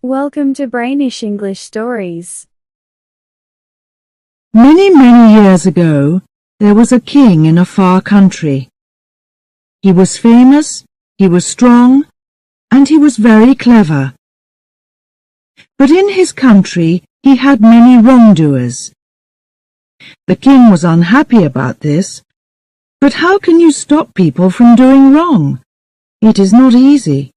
Welcome to Brainish English Stories. Many, many years ago, there was a king in a far country. He was famous, he was strong, and he was very clever. But in his country, he had many wrongdoers. The king was unhappy about this. But how can you stop people from doing wrong? It is not easy.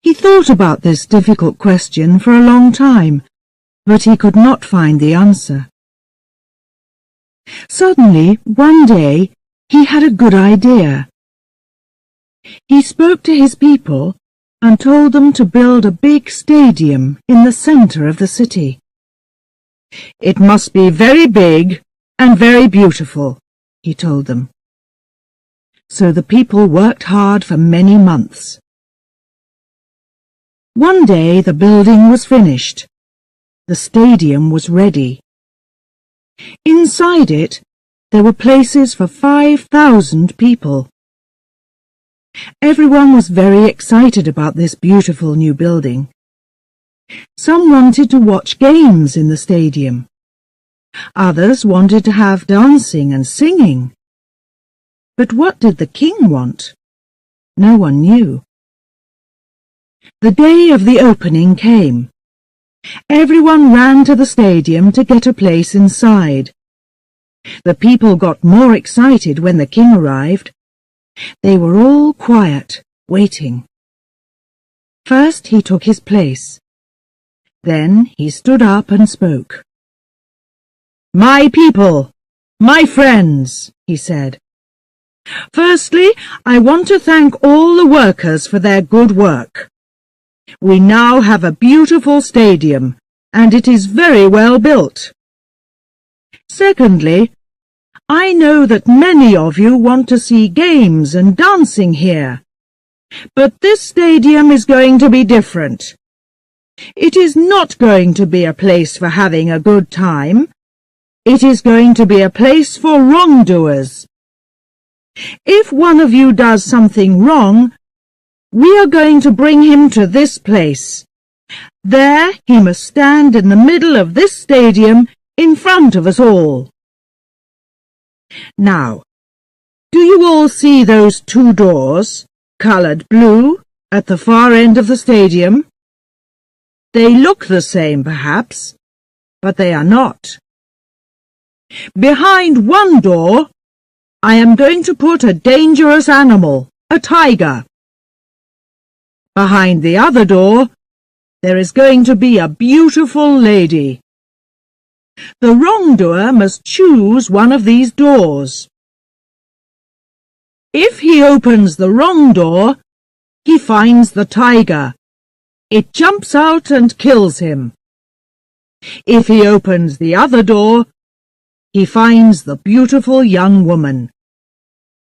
He thought about this difficult question for a long time, but he could not find the answer. Suddenly, one day, he had a good idea. He spoke to his people and told them to build a big stadium in the center of the city. It must be very big and very beautiful, he told them. So the people worked hard for many months. One day the building was finished. The stadium was ready. Inside it, there were places for 5,000 people. Everyone was very excited about this beautiful new building. Some wanted to watch games in the stadium. Others wanted to have dancing and singing. But what did the king want? No one knew. The day of the opening came. Everyone ran to the stadium to get a place inside. The people got more excited when the king arrived. They were all quiet, waiting. First he took his place. Then he stood up and spoke. "My people, my friends," he said. "Firstly, I want to thank all the workers for their good work. We now have a beautiful stadium, and it is very well built. Secondly, I know that many of you want to see games and dancing here, but this stadium is going to be different. It is not going to be a place for having a good time. It is going to be a place for wrongdoers. If one of you does something wrong, we are going to bring him to this place. There he must stand in the middle of this stadium in front of us all. Now, do you all see those two doors, coloured blue, at the far end of the stadium? They look the same, perhaps, but they are not. Behind one door, I am going to put a dangerous animal, a tiger. Behind the other door, there is going to be a beautiful lady. The wrongdoer must choose one of these doors. If he opens the wrong door, he finds the tiger. It jumps out and kills him. If he opens the other door, he finds the beautiful young woman.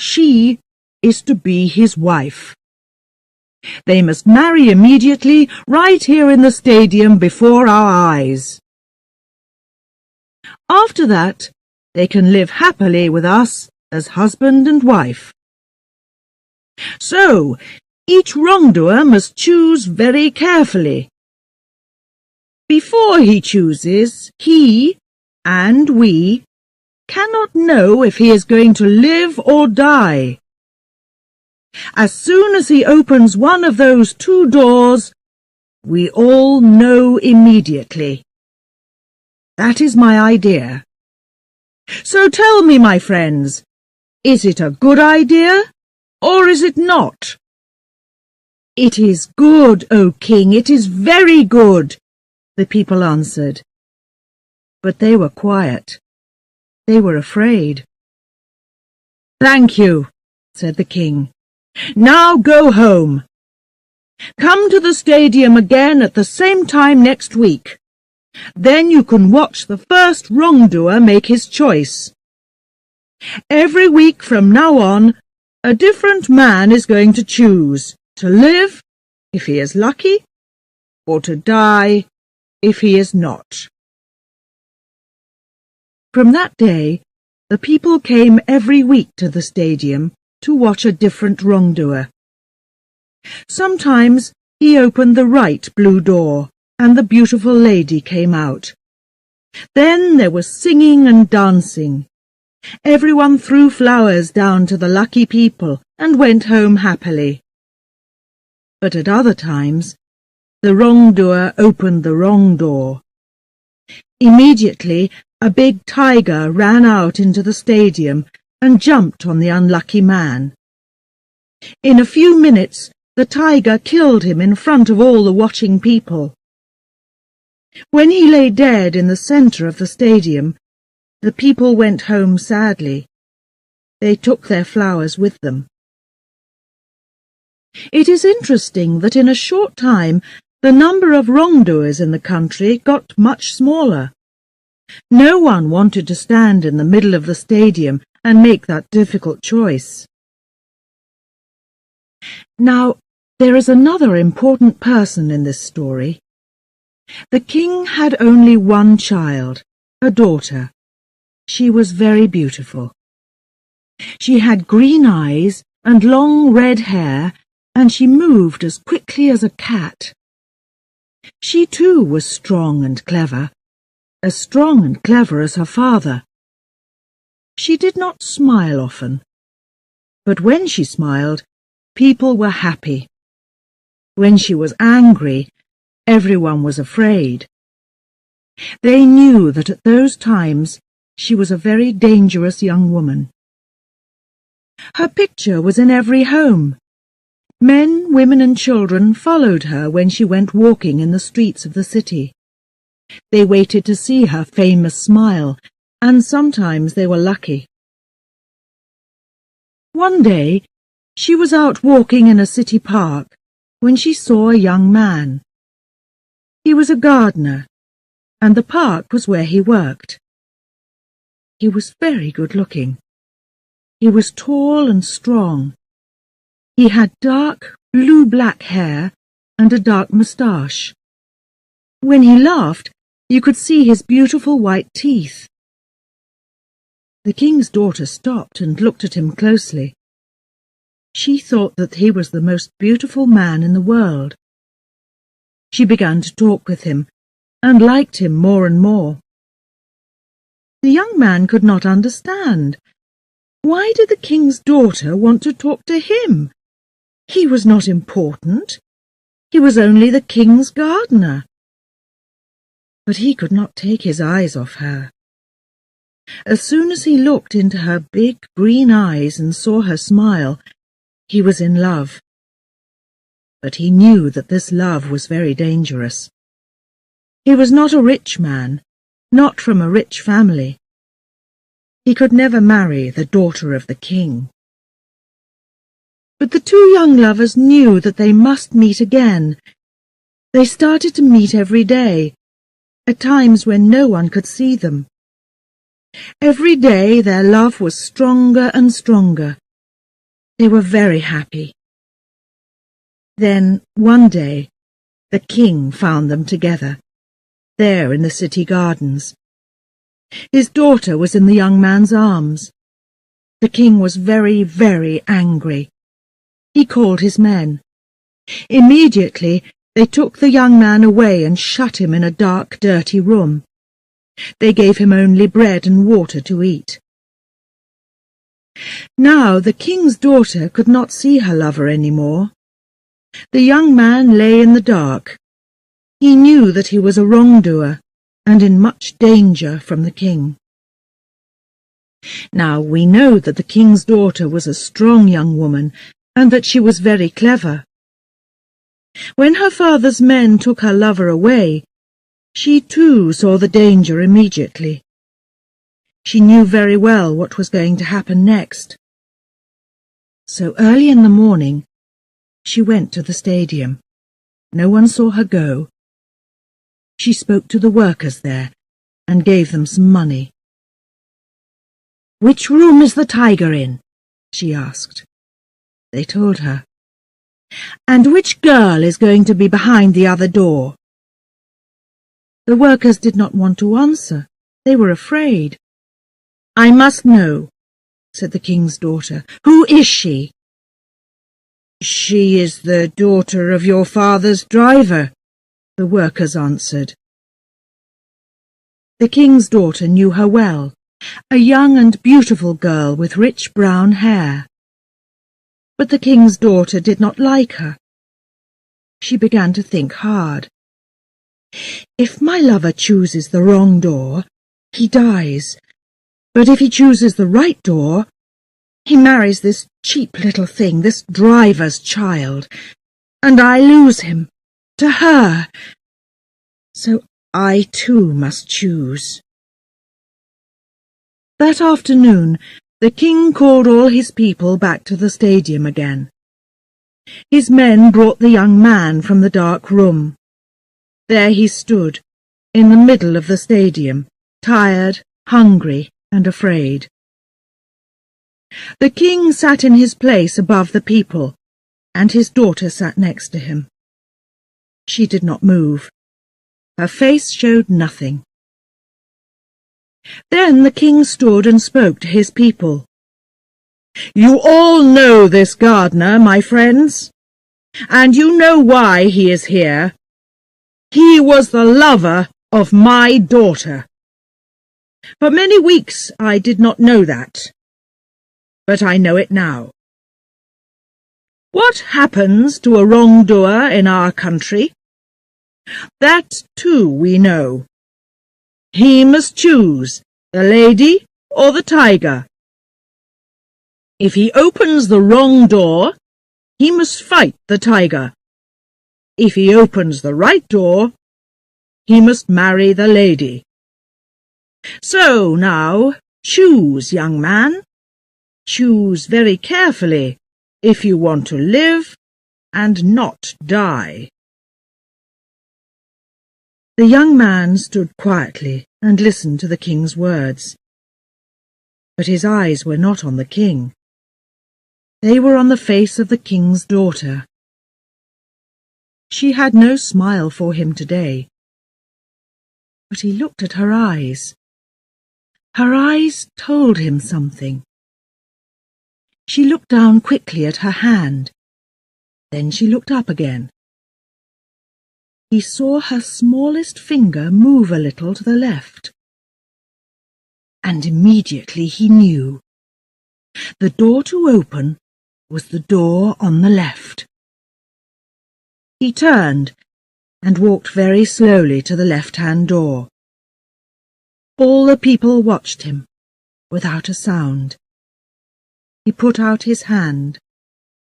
She is to be his wife. They must marry immediately, right here in the stadium before our eyes. After that, they can live happily with us as husband and wife. So, each wrongdoer must choose very carefully. Before he chooses, he and we cannot know if he is going to live or die. As soon as he opens one of those two doors, we all know immediately. That is my idea. So tell me, my friends, is it a good idea, or is it not? It is good, O King, it is very good, the people answered. But they were quiet. They were afraid. Thank you, said the king. Now go home. Come to the stadium again at the same time next week. Then you can watch the first wrongdoer make his choice. Every week from now on, a different man is going to choose to live, if he is lucky, or to die, if he is not. From that day, the people came every week to the stadium to watch a different wrongdoer. Sometimes he opened the right blue door, and the beautiful lady came out. Then there was singing and dancing. Everyone threw flowers down to the lucky people and went home happily. But at other times, the wrongdoer opened the wrong door. Immediately, a big tiger ran out into the stadium and jumped on the unlucky man. In a few minutes, the tiger killed him in front of all the watching people. When he lay dead in the centre of the stadium, the people went home sadly. They took their flowers with them. It is interesting that in a short time the number of wrongdoers in the country got much smaller. No one wanted to stand in the middle of the stadium and make that difficult choice. Now, there is another important person in this story. The king had only one child, a daughter. She was very beautiful. She had green eyes and long red hair, and she moved as quickly as a cat. She too was strong and clever, as strong and clever as her father. She did not smile often, but when she smiled, people were happy. When she was angry, everyone was afraid. They knew that at those times she was a very dangerous young woman. Her picture was in every home. Men, women and children followed her when she went walking in the streets of the city. They waited to see her famous smile, and sometimes they were lucky. One day, she was out walking in a city park when she saw a young man. He was a gardener, and the park was where he worked. He was very good-looking. He was tall and strong. He had dark blue-black hair and a dark moustache. When he laughed, you could see his beautiful white teeth. The king's daughter stopped and looked at him closely. She thought that he was the most beautiful man in the world. She began to talk with him, and liked him more and more. The young man could not understand. Why did the king's daughter want to talk to him? He was not important. He was only the king's gardener. But he could not take his eyes off her. As soon as he looked into her big green eyes and saw her smile, he was in love. But he knew that this love was very dangerous. He was not a rich man, not from a rich family. He could never marry the daughter of the king. But the two young lovers knew that they must meet again. They started to meet every day, at times when no one could see them. Every day their love was stronger and stronger. They were very happy. Then, one day, the king found them together, there in the city gardens. His daughter was in the young man's arms. The king was very, very angry. He called his men. Immediately they took the young man away and shut him in a dark, dirty room. They gave him only bread and water to eat. Now the king's daughter could not see her lover any more. The young man lay in the dark. He knew that he was a wrongdoer, and in much danger from the king. Now we know that the king's daughter was a strong young woman, and that she was very clever. When her father's men took her lover away, she too saw the danger immediately. She knew very well what was going to happen next. So early in the morning, she went to the stadium. No one saw her go. She spoke to the workers there and gave them some money. "Which room is the tiger in?" she asked. They told her. "And which girl is going to be behind the other door?" The workers did not want to answer. They were afraid. "I must know," said the king's daughter. "Who is she?" "She is the daughter of your father's driver," the workers answered. The king's daughter knew her well, a young and beautiful girl with rich brown hair. But the king's daughter did not like her. She began to think hard. "If my lover chooses the wrong door, he dies. But if he chooses the right door, he marries this cheap little thing, this driver's child, and I lose him to her. So I too must choose." That afternoon, the king called all his people back to the stadium again. His men brought the young man from the dark room. There he stood, in the middle of the stadium, tired, hungry, and afraid. The king sat in his place above the people, and his daughter sat next to him. She did not move. Her face showed nothing. Then the king stood and spoke to his people. "You all know this gardener, my friends, and you know why he is here. He was the lover of my daughter. For many weeks I did not know that, but I know it now. What happens to a wrongdoer in our country? That too we know. He must choose the lady or the tiger. If he opens the wrong door, he must fight the tiger. If he opens the right door, he must marry the lady. So now, choose, young man. Choose very carefully if you want to live and not die." The young man stood quietly and listened to the king's words. But his eyes were not on the king. They were on the face of the king's daughter. She had no smile for him today. But he looked at her eyes. Her eyes told him something. She looked down quickly at her hand. Then she looked up again. He saw her smallest finger move a little to the left. And immediately he knew. The door to open was the door on the left. He turned and walked very slowly to the left-hand door. All the people watched him, without a sound. He put out his hand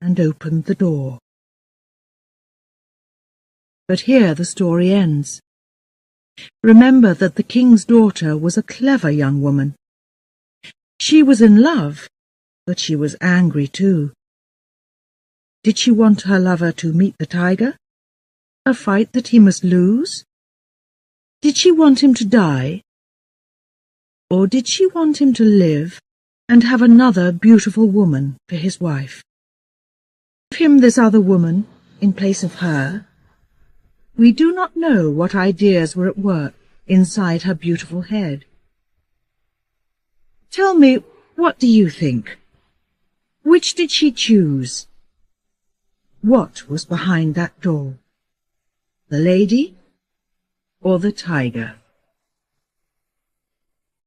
and opened the door. But here the story ends. Remember that the king's daughter was a clever young woman. She was in love, but she was angry too. Did she want her lover to meet the tiger? A fight that he must lose? Did she want him to die? Or did she want him to live and have another beautiful woman for his wife? Give him this other woman in place of her? We do not know what ideas were at work inside her beautiful head. Tell me, what do you think? Which did she choose? What was behind that door? The lady or the tiger?